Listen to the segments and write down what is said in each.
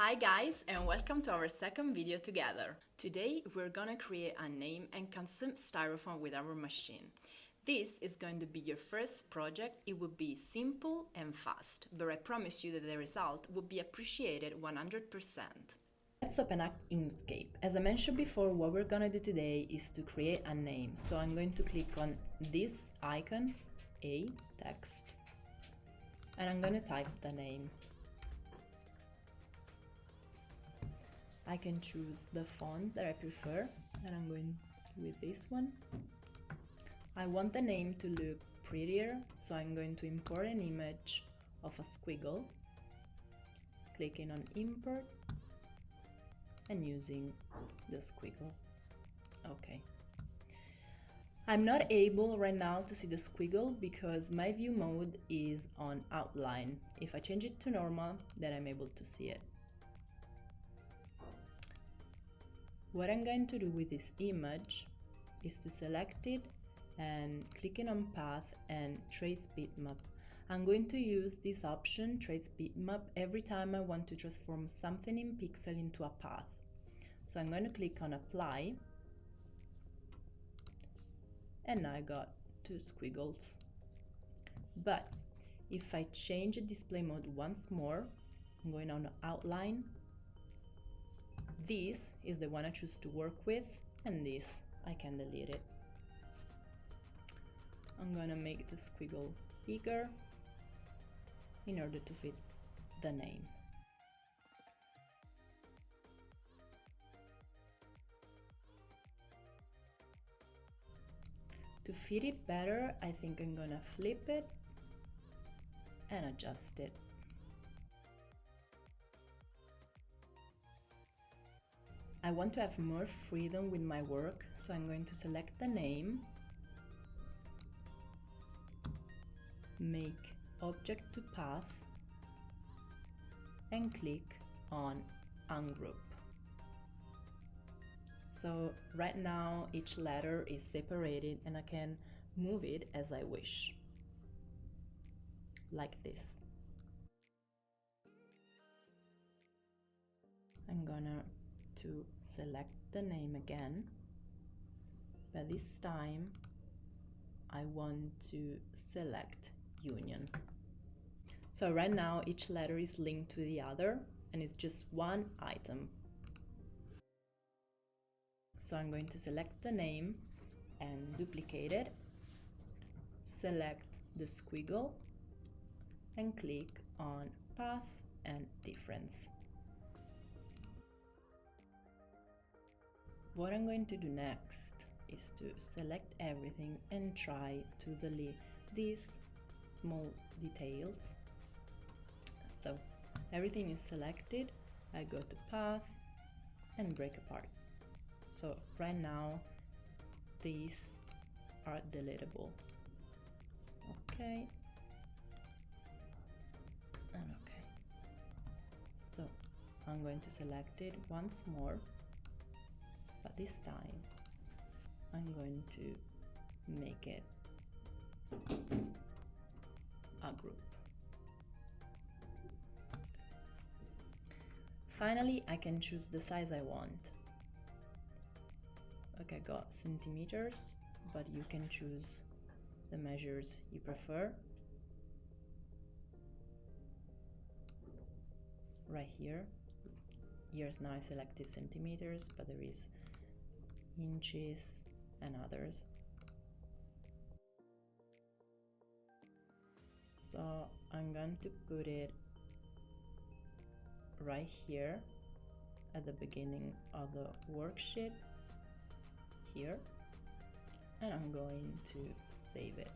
Hi guys, and welcome to our second video together. Today we're gonna create a name and consume styrofoam with our machine. This is going to be your first project. It would be simple and fast, but I promise you that the result would be appreciated 100%. Let's open up Inkscape. As I mentioned before, what we're gonna do today is to create a name. So I'm going to click on this icon, A, text, and I'm gonna type the name. I can choose the font that I prefer, and I'm going with this one. I want the name to look prettier, so I'm going to import an image of a squiggle, clicking on import and using the squiggle. Okay. I'm not able right now to see the squiggle because my view mode is on outline. If I change it to normal, then I'm able to see it. What I'm going to do with this image is to select it and clicking on path and trace bitmap. I'm going to use this option, trace bitmap, every time I want to transform something in pixel into a path. So I'm going to click on apply, and now I got two squiggles. But if I change the display mode once more, I'm going on outline. This is the one I choose to work with, and this I can delete it. I'm gonna make the squiggle bigger in order to fit the name. To fit it better, I think I'm gonna flip it and adjust it. I want to have more freedom with my work, so I'm going to select the name, make object to path, and click on ungroup. So right now each letter is separated and I can move it as I wish, like this. I'm gonna select the name again, but this time I want to select union. So right now each letter is linked to the other and it's just one item. So I'm going to select the name and duplicate it, select the squiggle and click on path and difference. What I'm going to do next is to select everything and try to delete these small details. So everything is selected, I go to path and break apart. So right now these are deletable. Okay. And okay. So I'm going to select it once more. But this time I'm going to make it a group. Finally, I can choose the size I want. Okay, I got centimeters, but you can choose the measures you prefer. Right here. Here's now I selected centimeters, but there is inches and others. So I'm going to put it right here at the beginning of the worksheet here, and I'm going to save it.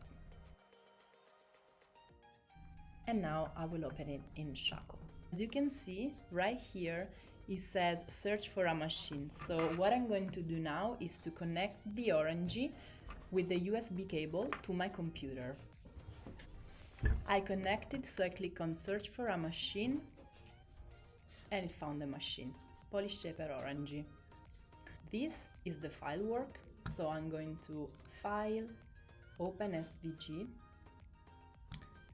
And now I will open it in ShaCo. As you can see right here, it says search for a machine. So what I'm going to do now is to connect the Oranje with the USB cable to my computer. I connected, so I click on search for a machine and it found the machine, PolyShaper Oranje. This is the file work, so I'm going to File, Open SVG,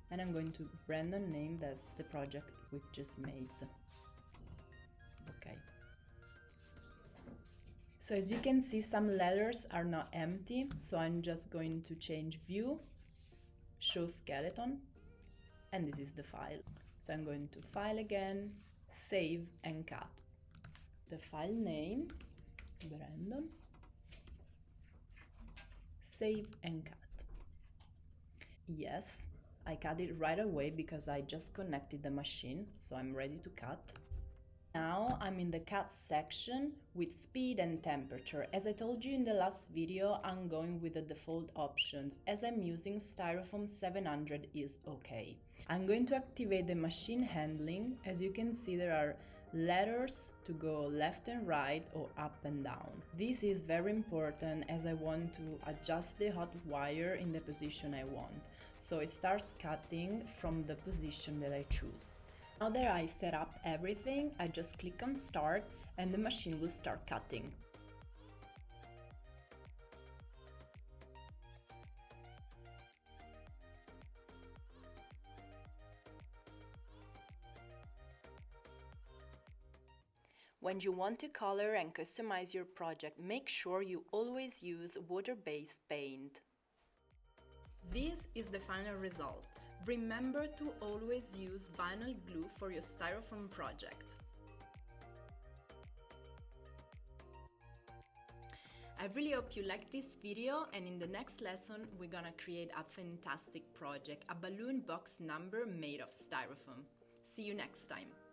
and I'm going to random name that's the project we've just made. Okay. So as you can see, some letters are not empty, so I'm just going to change view, show skeleton, and this is the file. So I'm going to file again, save and cut. The file name, Brandon, save and cut. Yes, I cut it right away because I just connected the machine, so I'm ready to cut. Now I'm in the cut section with speed and temperature. As I told you in the last video, I'm going with the default options. As I'm using Styrofoam 700 is okay. I'm going to activate the machine handling. As you can see, there are letters to go left and right or up and down. This is very important as I want to adjust the hot wire in the position I want. So it starts cutting from the position that I choose. Now that I set up everything, I just click on start and the machine will start cutting. When you want to color and customize your project, make sure you always use water-based paint. This is the final result. Remember to always use vinyl glue for your Styrofoam project. I really hope you liked this video, and in the next lesson we're gonna create a fantastic project, a balloon box number made of Styrofoam. See you next time!